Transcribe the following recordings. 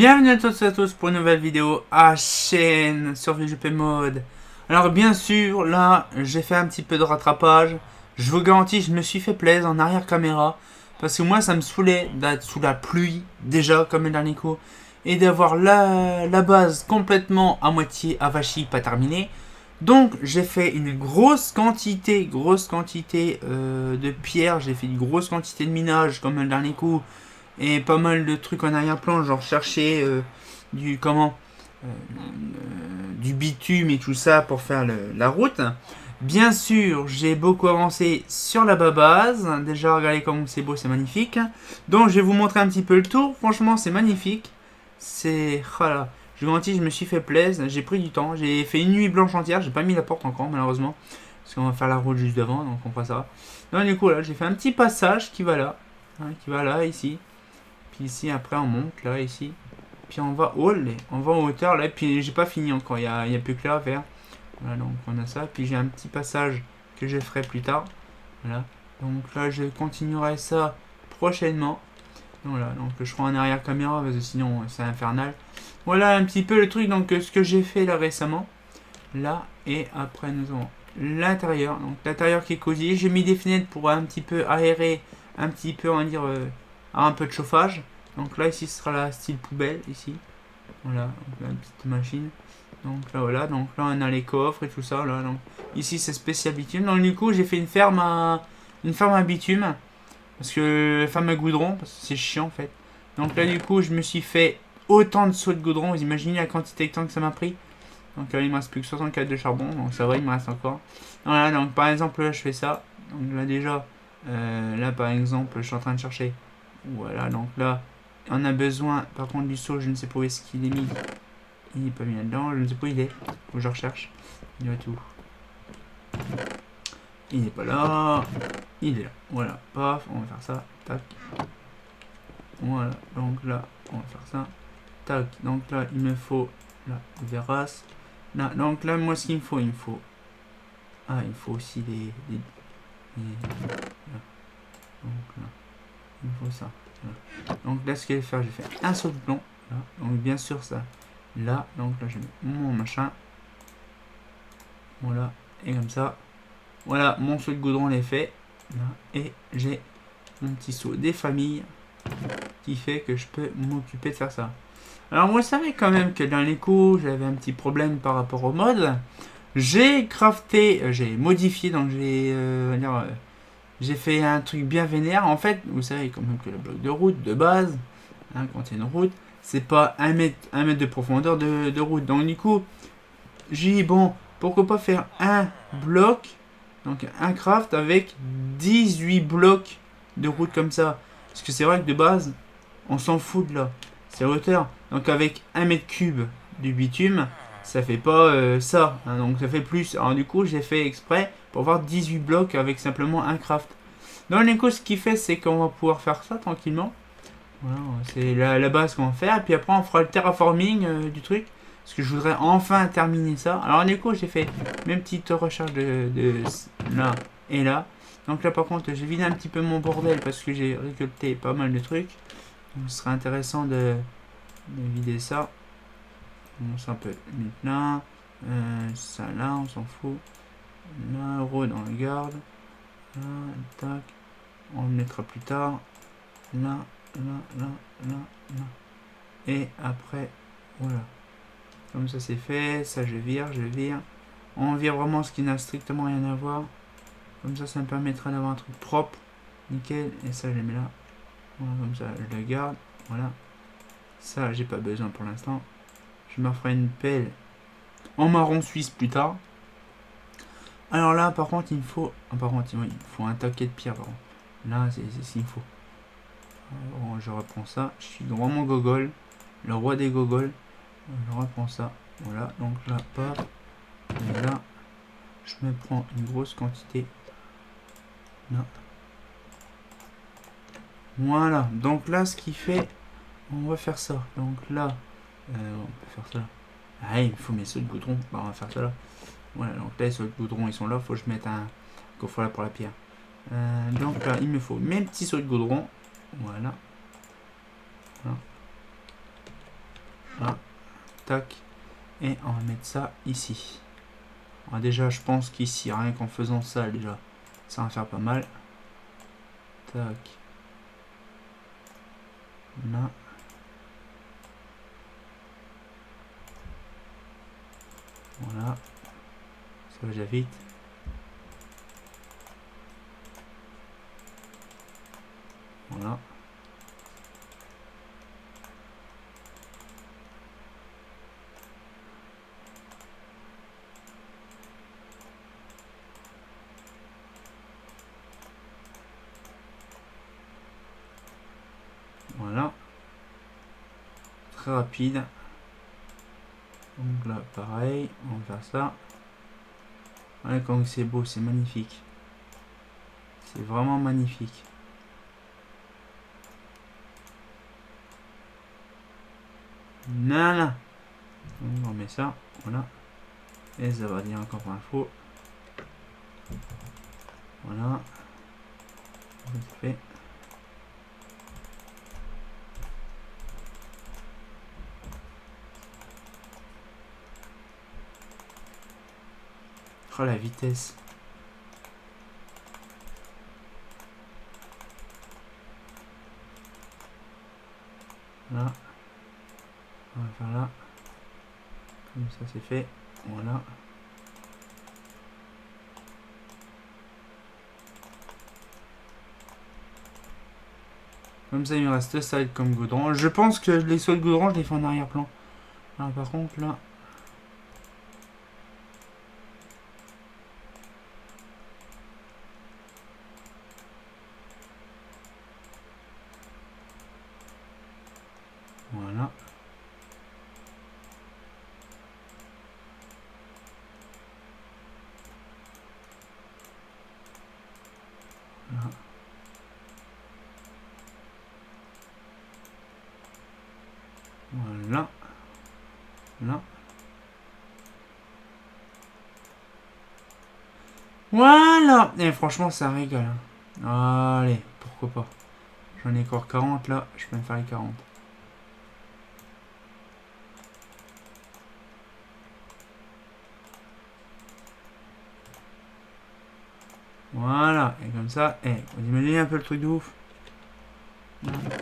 Bienvenue à toutes et à tous pour une nouvelle vidéo à chaîne sur VGP Mode. Alors bien sûr, là, j'ai fait un petit peu de rattrapage. Je vous garantis, je me suis fait plaisir en arrière caméra. Parce que moi, ça me saoulait d'être sous la pluie, déjà, comme le dernier coup. Et d'avoir la base complètement à moitié avachie, pas terminée. Donc, j'ai fait une grosse quantité de pierres. J'ai fait une grosse quantité de minage, comme le dernier coup et pas mal de trucs en arrière-plan, genre chercher du comment du bitume et tout ça pour faire la route. Bien sûr, j'ai beaucoup avancé sur la base. Déjà, regardez comme c'est beau, c'est magnifique. Donc, je vais vous montrer un petit peu le tour. Franchement, c'est magnifique. C'est voilà. Je vous garantis, je me suis fait plaisir. J'ai pris du temps. J'ai fait une nuit blanche entière. J'ai pas mis la porte encore, malheureusement, parce qu'on va faire la route juste devant, donc on fera ça. Donc, du coup, là, j'ai fait un petit passage qui va là, hein, qui va là, ici. Puis ici, après, on monte, là, ici. Puis on va on va en hauteur, là. Puis j'ai pas fini encore, il y a plus que là à faire. Voilà, donc on a ça. Puis j'ai un petit passage que je ferai plus tard. Voilà. Donc là, je continuerai ça prochainement. Voilà, donc je ferai en arrière caméra, parce que sinon, c'est infernal. Voilà un petit peu le truc, donc ce que j'ai fait là récemment. Là, et après, nous avons l'intérieur. Donc l'intérieur qui est cosy. J'ai mis des fenêtres pour un petit peu aérer, un petit peu, on va dire, un peu de chauffage. Donc là, ici, ce sera la style poubelle, ici. Voilà, donc là, une petite machine. Donc là, voilà, donc là, on a les coffres et tout ça, là. Donc ici, c'est spécial bitume. Donc du coup, j'ai fait une ferme à bitume. Parce que, ferme à goudron, parce que c'est chiant, en fait. Donc là, du coup, je me suis fait autant de sauts de goudron. Vous imaginez la quantité de temps que ça m'a pris. Donc là, il me reste plus que 64 de charbon, donc ça va, il me reste encore. Voilà, donc par exemple, là, je fais ça. Donc là, déjà, là, par exemple, je suis en train de chercher. Voilà, donc là, on a besoin, par contre, du seau, je ne sais pas où est-ce qu'il est mis. Il n'est pas mis là-dedans, je ne sais pas où il est. Faut que je recherche. Il va tout. Il n'est pas là. Il est là. Voilà, paf, on va faire ça. Tac. Voilà, donc là, on va faire ça. Tac, donc là, il me faut la verrasse. Là, donc là, moi, ce qu'il me faut, ah, il faut aussi là. Donc là, il me faut ça. Là. Donc là, ce que je vais faire, je vais faire un saut de plomb. Là. Donc bien sûr, ça. Là, donc là, je mets mon machin. Voilà, et comme ça. Voilà, mon saut de goudron est fait. Là, et j'ai mon petit saut des familles qui fait que je peux m'occuper de faire ça. Alors moi, je savais quand même que dans les coups, j'avais un petit problème par rapport au mode. J'ai crafté, j'ai modifié, donc j'ai fait un truc bien vénère. En fait, vous savez quand même que le bloc de route de base, hein, quand il y a une route, c'est pas un mètre de profondeur de route. Donc du coup, j'ai dit bon, pourquoi pas faire un bloc, donc un craft avec 18 blocs de route comme ça. Parce que c'est vrai que de base, on s'en fout de là. C'est la hauteur. Donc avec 1 m3 de bitume, ça fait pas ça. Hein, donc ça fait plus. Alors du coup, j'ai fait exprès pour avoir 18 blocs avec simplement un craft. Dans l'écho, ce qu'il fait, c'est qu'on va pouvoir faire ça tranquillement. Voilà, c'est la base qu'on va faire. Et puis après, on fera le terraforming du truc. Parce que je voudrais enfin terminer ça. Alors en écho, j'ai fait mes petites recherches de là et là. Donc là, par contre, j'ai vidé un petit peu mon bordel parce que j'ai récolté pas mal de trucs. Donc ce serait intéressant de vider ça. Bon, ça peut mettre là. Ça là, on s'en fout. Là, euro dans le garde. Là, tac. On le mettra plus tard. Là, là. Et après, voilà. Comme ça c'est fait, ça je vire. On vire vraiment ce qui n'a strictement rien à voir. Comme ça me permettra d'avoir un truc propre. Nickel. Et ça je le mets là. Voilà, comme ça je le garde. Voilà. Ça j'ai pas besoin pour l'instant. Je me ferai une pelle en marron suisse plus tard. Alors là par contre il me faut. Par contre il faut un taquet de pierre par contre. Là c'est ce qu'il me faut. Alors, je reprends ça. Je suis vraiment gogol. Le roi des gogols. Je reprends ça. Voilà. Donc là, paf. Et là, je me prends une grosse quantité. Là. Voilà. Donc là, ce qui fait, on va faire ça. Donc là, on peut faire ça. Ah, il me faut mes sauts de goudron. Bah, on va faire ça là. Voilà. Donc là, les sauts de goudron, ils sont là. Faut que je mette un coffre là pour la pierre. Donc là, il me faut mes petits sauts de goudron. Voilà. Voilà. Voilà. Tac. Et on va mettre ça ici. Alors déjà, je pense qu'ici, rien qu'en faisant ça, déjà, ça va faire pas mal. Tac. Là. Voilà. Ça va déjà vite. Voilà. Voilà. Très rapide. Donc là, pareil, on va faire ça. Voilà comme c'est beau, c'est magnifique. C'est vraiment magnifique. Nana. Donc on met ça, voilà. Et ça va dire encore pour info. Voilà. C'est fait. Oh la vitesse. Là. On va faire là. Comme ça c'est fait. Voilà. Comme ça il me reste ça comme goudron. Je pense que les sauts de goudron je les fais en arrière-plan. Alors par contre là. Voilà. Là. Voilà. Là. Voilà. Et franchement ça régale. Allez, pourquoi pas. J'en ai encore 40 là. Je peux me faire les 40. Voilà, et comme ça, vous imaginez un peu le truc de ouf.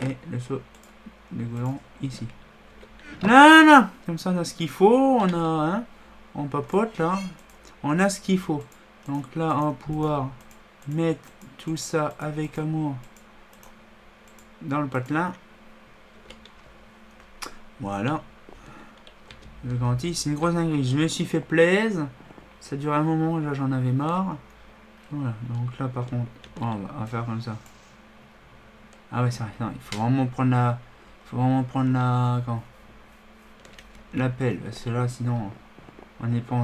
Et le saut de goudron ici. Là, là, comme ça on a ce qu'il faut, on a, hein, on papote là, on a ce qu'il faut. Donc là, on va pouvoir mettre tout ça avec amour dans le patelin. Voilà. Le ganti, c'est une grosse dinguerie. Je me suis fait plaisir. Ça dure un moment, là j'en avais marre. Voilà, donc là par contre, on va faire comme ça. Ah ouais, c'est vrai, non, il faut vraiment prendre la... faut vraiment prendre la... Quand la pelle, parce que là, sinon, on n'est pas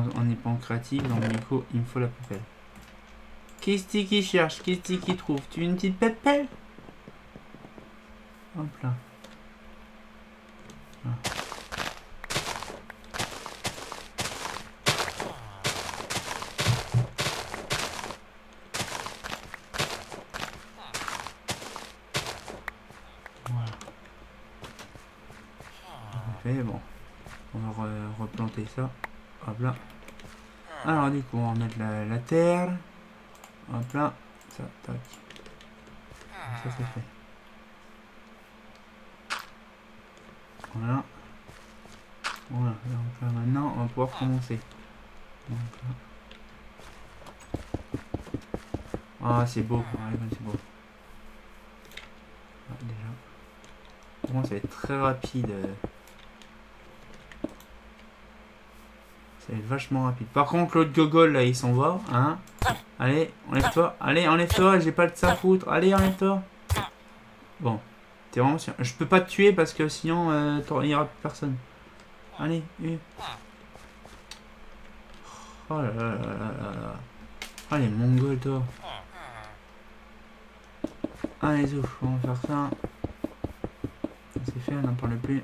en créatif, donc du coup, il me faut la pelle. Qu'est-ce qui cherche? Qu'est-ce qui trouve? Tu veux une petite pelle? Hop là. Ah. Voilà. Parfait, bon. On va replanter ça. Hop là. Alors du coup, on va mettre la terre. Hop là. Ça, tac. Ça, c'est fait. Voilà. Voilà. Donc là, maintenant, on va pouvoir commencer. Donc là. Ah, c'est beau. C'est beau. Ah, déjà. Bon, ça va être très rapide. Ça va être vachement rapide. Par contre, l'autre gogol, là, il s'en va. Hein. Allez, enlève-toi. Allez, enlève-toi. J'ai pas de ça à foutre. Allez, enlève-toi. Bon. T'es vraiment sûr. Je peux pas te tuer parce que sinon, il y aura plus personne. Allez, Oh là là là là là. Allez, mongol, toi. Allez, ouf. On va faire ça. C'est fait, on n'en parle plus.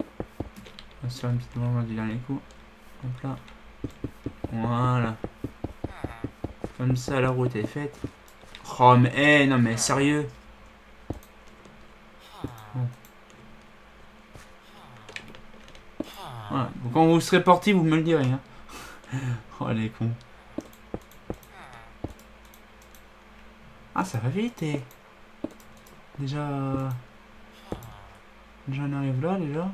On va se faire une petite moment du dernier coup. Hop là. Voilà. Comme ça, la route est faite. Oh, mais, non, mais sérieux. Bon. Voilà. Donc, quand vous serez parti, vous me le direz. Hein. Oh, les cons. Ah, ça va vite. Et... Déjà... Déjà, on arrive là, déjà.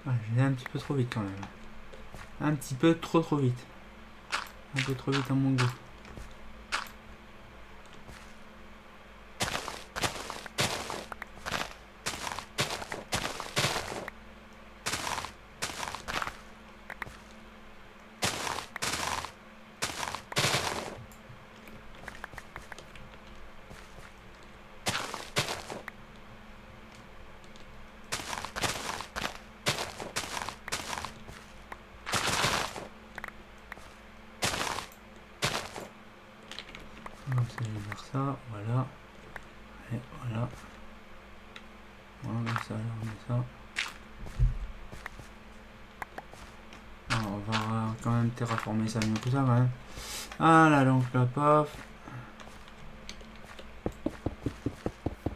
Ouais, je vais un petit peu trop vite quand même. Un petit peu trop vite. Un peu trop vite à mon goût. Donc ça, je vais faire ça, voilà. Et voilà. Voilà, comme ça, on met ça. Alors, on va quand même terraformer ça mieux que ça quand même. Voilà, donc là, paf.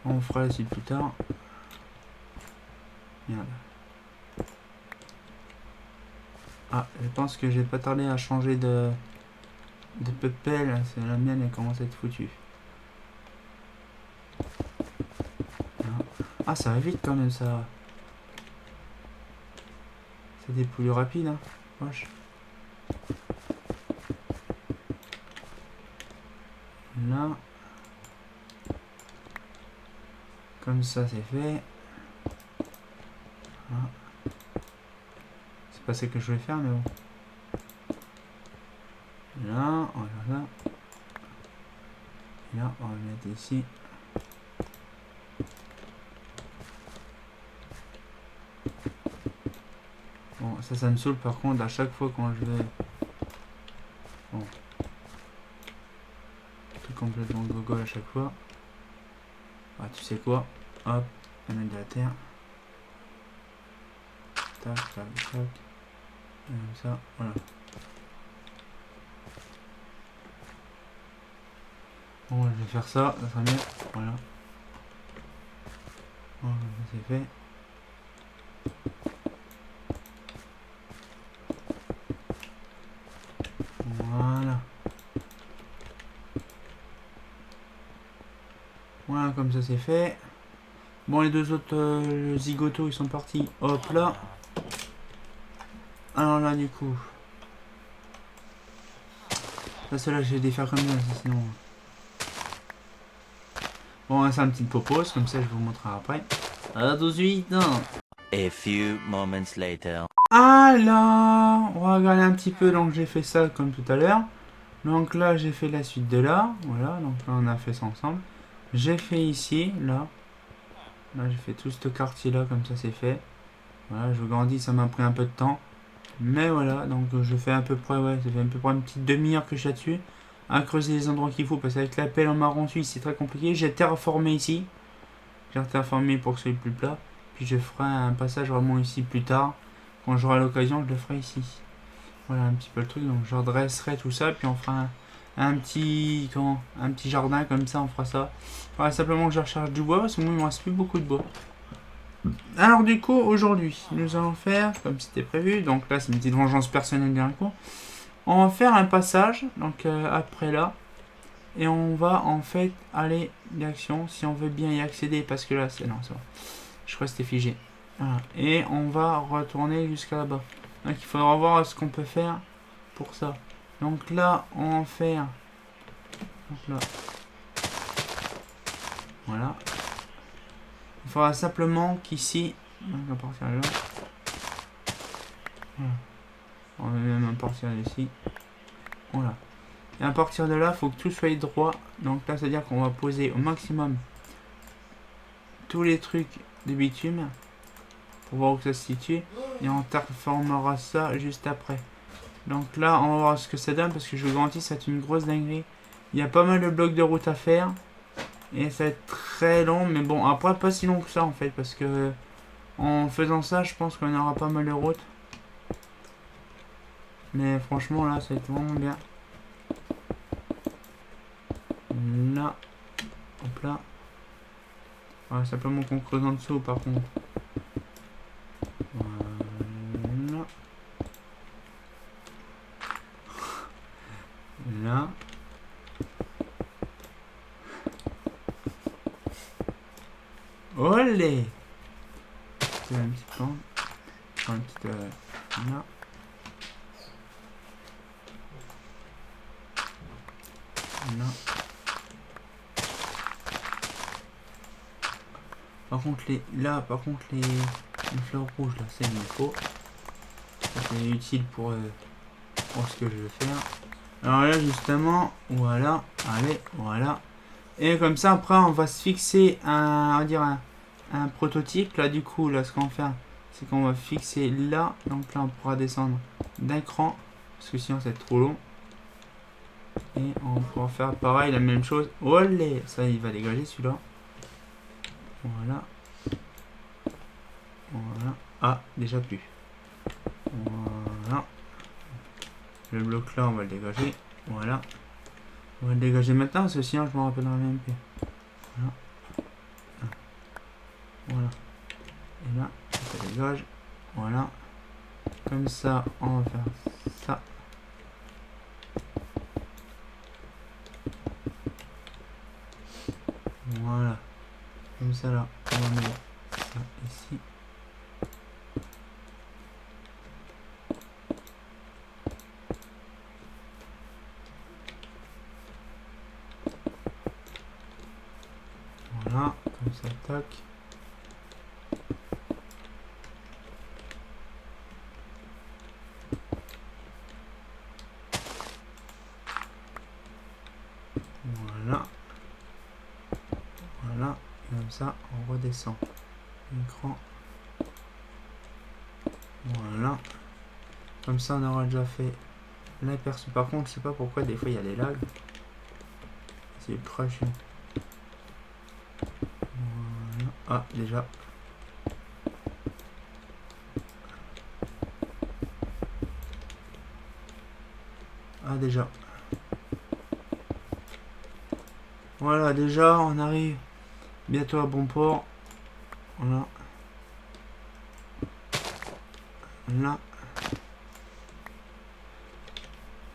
On fera la suite plus tard. Merde. Ah, je pense que j'ai pas tardé à changer de pelle. C'est la mienne, elle commence à être foutue. Ah, ça va vite quand même, ça. C'est des poulies rapides, hein. Wesh. Là. Comme ça, c'est fait. Voilà. C'est pas ce que je voulais faire, mais bon. Là, on va faire ça. Et là, on va le mettre ici. Bon, ça me saoule par contre à chaque fois quand je vais... Bon. Tout complètement gogol à chaque fois. Ah, tu sais quoi? Hop, on met de la terre. Tac, tac, tac. Et comme ça, voilà. Bon, je vais faire ça, ça sera mieux. Voilà. Voilà, c'est fait. Voilà. Voilà, comme ça c'est fait. Bon, les deux autres zigotos, ils sont partis. Hop là. Alors là, du coup. Ça, celle-là, je vais les faire comme ça, sinon. Bon, c'est un petit popos, comme ça, je vous montrerai après. À tout de suite. A few moments later. Alors, on va regarder un petit peu. Donc, j'ai fait ça comme tout à l'heure. Donc là, j'ai fait la suite de là. Voilà, donc là, on a fait ça ensemble. J'ai fait ici, là. Là, j'ai fait tout ce quartier-là, comme ça, c'est fait. Voilà, je vous grandis, ça m'a pris un peu de temps. Mais voilà, donc je fais à peu près, ouais, ça fait à peu près une petite demi-heure que je suis là-dessus. À creuser les endroits qu'il faut, parce qu'avec la pelle en marron suisse, c'est très compliqué. J'ai terraformé ici. J'ai terraformé pour que ce soit plus plat. Puis je ferai un passage vraiment ici plus tard. Quand j'aurai l'occasion, je le ferai ici. Voilà un petit peu le truc. Donc je redresserai tout ça. Puis on fera un petit jardin comme ça. On fera ça. Il faudra simplement que je recharge du bois. Parce que moi, il me reste plus beaucoup de bois. Alors du coup, aujourd'hui, nous allons faire, comme c'était prévu. Donc là, c'est une petite vengeance personnelle d'un coup. On va faire un passage. Donc après là. Et on va en fait aller d'action si on veut bien y accéder. Parce que là, c'est... Non, c'est bon. Je crois que c'était figé. Voilà. Et on va retourner jusqu'à là-bas. Donc il faudra voir ce qu'on peut faire pour ça. Donc là, on va faire... Donc là. Voilà. Il faudra simplement qu'ici... On va partir là. Voilà. On va même partir d'ici. Voilà. Et à partir de là, il faut que tout soit droit. Donc là, c'est-à-dire qu'on va poser au maximum tous les trucs de bitume pour voir où ça se situe. Et on transformera ça juste après. Donc là, on va voir ce que ça donne parce que je vous garantis, ça va être une grosse dinguerie. Il y a pas mal de blocs de route à faire. Et ça va être très long. Mais bon, après, pas si long que ça en fait. Parce que en faisant ça, je pense qu'on aura pas mal de route. Mais franchement, là, ça va être vraiment bien. Là. Hop là. Ouais, simplement qu'on creuse en dessous, par contre. Voilà. Là. Olé! C'est un petit plan. Enfin, un petit... là. Là. Par contre, les fleurs rouges, là, c'est il faut. C'est utile pour ce que je veux faire. Alors là, justement, voilà. Allez, voilà. Et comme ça, après, on va se fixer on va dire un prototype. Là, du coup, là, ce qu'on va faire, c'est qu'on va fixer là. Donc là, on pourra descendre d'un cran. Parce que sinon, ça va être trop long. Et on pourra faire pareil, la même chose. Olé! Ça, il va dégager celui-là. Voilà. Voilà. Ah, déjà plus. Voilà. Le bloc là, on va le dégager. Voilà. On va le dégager maintenant, parce que sinon, je me rappellerai même plus. Voilà. Voilà. Et là, ça dégage. Voilà. Comme ça, on va faire ça. Voilà. Comme ça, là, on va mettre ça ici. Voilà. Comme ça, tac. Voilà. Voilà. Et comme ça, on redescend. Écran. Voilà. Comme ça, on aura déjà fait l'aperçu. Par contre, je sais pas pourquoi des fois il y a des lags. C'est ultra chiant. Voilà. Ah, déjà. Ah, déjà. Voilà, déjà, on arrive bientôt à bon port. Voilà. Là.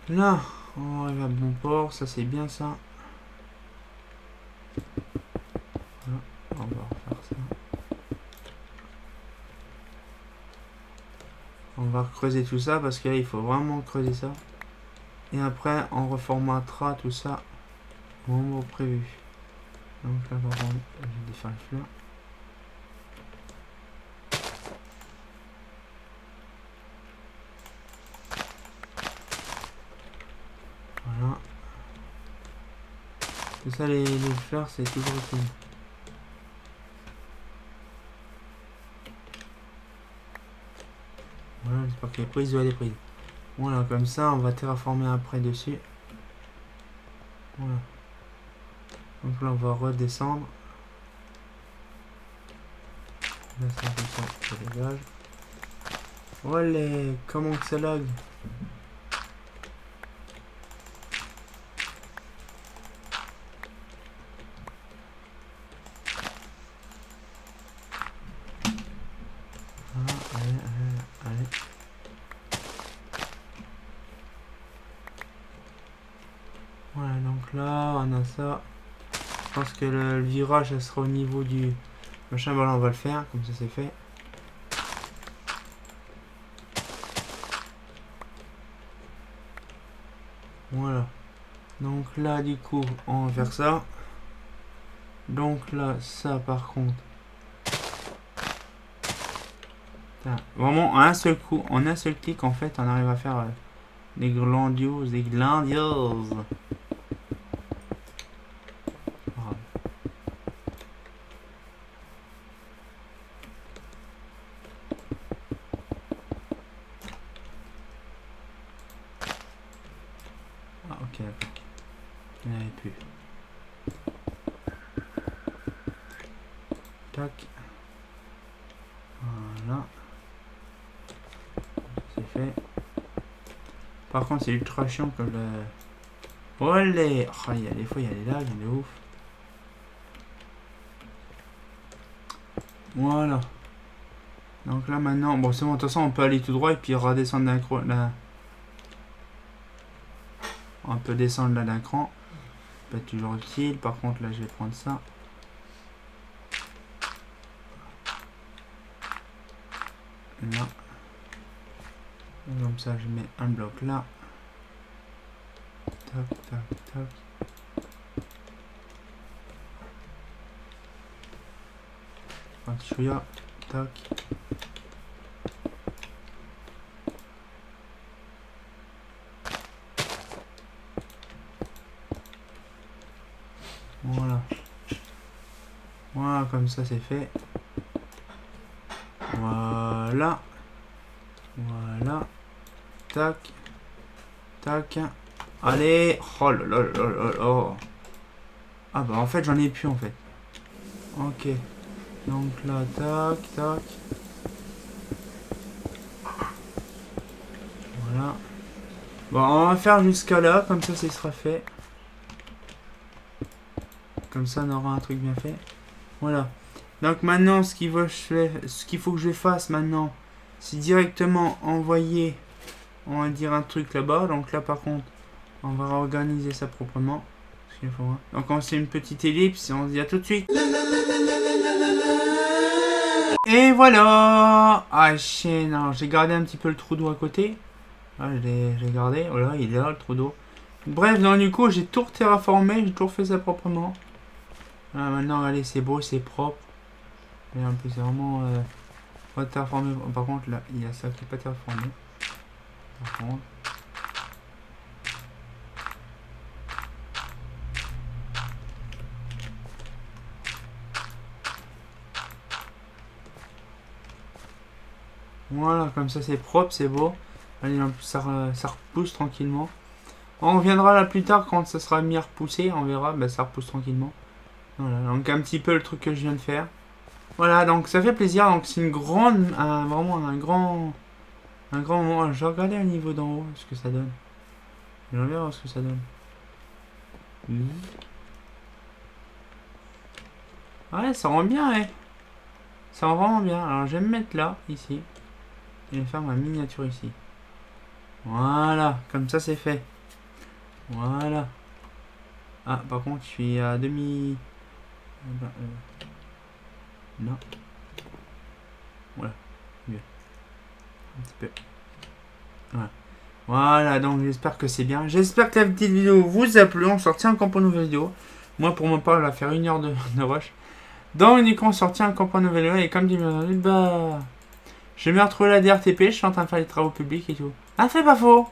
Là, on arrive à bon port. Ça, c'est bien ça. Voilà. On va refaire ça. On va creuser tout ça parce que là, il faut vraiment creuser ça. Et après, on reformatera tout ça au moment prévu. Donc là, par contre, je vais défaire le fleur. Voilà. Tout ça, les fleurs, c'est toujours utile. Voilà, j'espère qu'elle est prise. Ouais, elle est prise. Voilà, comme ça, on va terraformer après dessus. Voilà. Donc là, on va redescendre. Là, ça, comme ça dégage. Olé, comment que ça lag? Ah, allez. Voilà, donc là, on a ça. Je pense que le virage, ça sera au niveau du machin. Voilà, on va le faire, comme ça c'est fait. Voilà. Donc là, du coup, on va faire ça. Donc là, ça par contre. Vraiment, en un seul coup, en un seul clic, en fait, on arrive à faire des grandioses, des grandioses. Voilà. Ah, ok, d'accord. Il n'y en avait plus. Tac. Voilà. C'est fait. Par contre, c'est ultra chiant comme le... Olé. Oh, des fois, il y a des lags, de ouf. Voilà. Donc là, maintenant... Bon, c'est bon, de toute façon, on peut aller tout droit et puis redescendre d'un cran. Là. On peut descendre là d'un cran. Ça peut être toujours utile. Par contre, là, je vais prendre ça. Là. Comme ça, je mets un bloc là. Tac, tac, tac. Un petit chouïa. Tac. Voilà. Voilà, comme ça c'est fait. Voilà. Voilà. Tac. Tac. Allez. Oh là là là là là. Ah bah en fait j'en ai plus en fait. Ok. Donc là, tac, tac. Voilà. Bon, on va faire jusqu'à là, comme ça, sera fait. Comme ça, on aura un truc bien fait. Voilà. Donc maintenant, ce qu'il faut que je fasse maintenant, c'est directement envoyer, on va dire, un truc là-bas. Donc là, par contre, on va organiser ça proprement. Donc on fait une petite ellipse et on se dit à tout de suite. Et voilà. Ah chienne, alors j'ai gardé un petit peu le trou d'eau à côté. Ah, j'ai gardé, voilà, il est là le trou d'eau. Bref, donc du coup j'ai tout terraformé, j'ai tout refait ça proprement. Là, maintenant allez, c'est beau, c'est propre. Et en plus c'est vraiment pas terraformé. Par contre là, il y a ça qui n'est pas terraformé. Par contre. Voilà, comme ça c'est propre, c'est beau. Allez, ça repousse tranquillement. On reviendra là plus tard quand ça sera mis à repousser, on verra, bah, ça repousse tranquillement. Voilà, donc un petit peu le truc que je viens de faire. Voilà, donc ça fait plaisir, donc c'est une grande, vraiment un grand moment. Je vais regarder au niveau d'en haut ce que ça donne. Je vais voir ce que ça donne. Ouais, ça rend bien, ouais. Ça rend vraiment bien. Alors je vais me mettre là, ici. Et je vais faire ma miniature ici. Voilà, comme ça c'est fait. Voilà. Ah, par contre, je suis à demi... Non. Voilà. Mieux. Un petit peu. Voilà. Voilà, donc j'espère que c'est bien. J'espère que la petite vidéo vous a plu. On sortit encore pour une nouvelle vidéo. Moi, pour mon part, je vais faire 1 heure de rush. Donc, du coup, on sortit encore pour une nouvelle vidéo. Et comme dit, bah... Je vais me retrouver la DRTP. Je suis en train de faire les travaux publics et tout. Ah, c'est pas faux.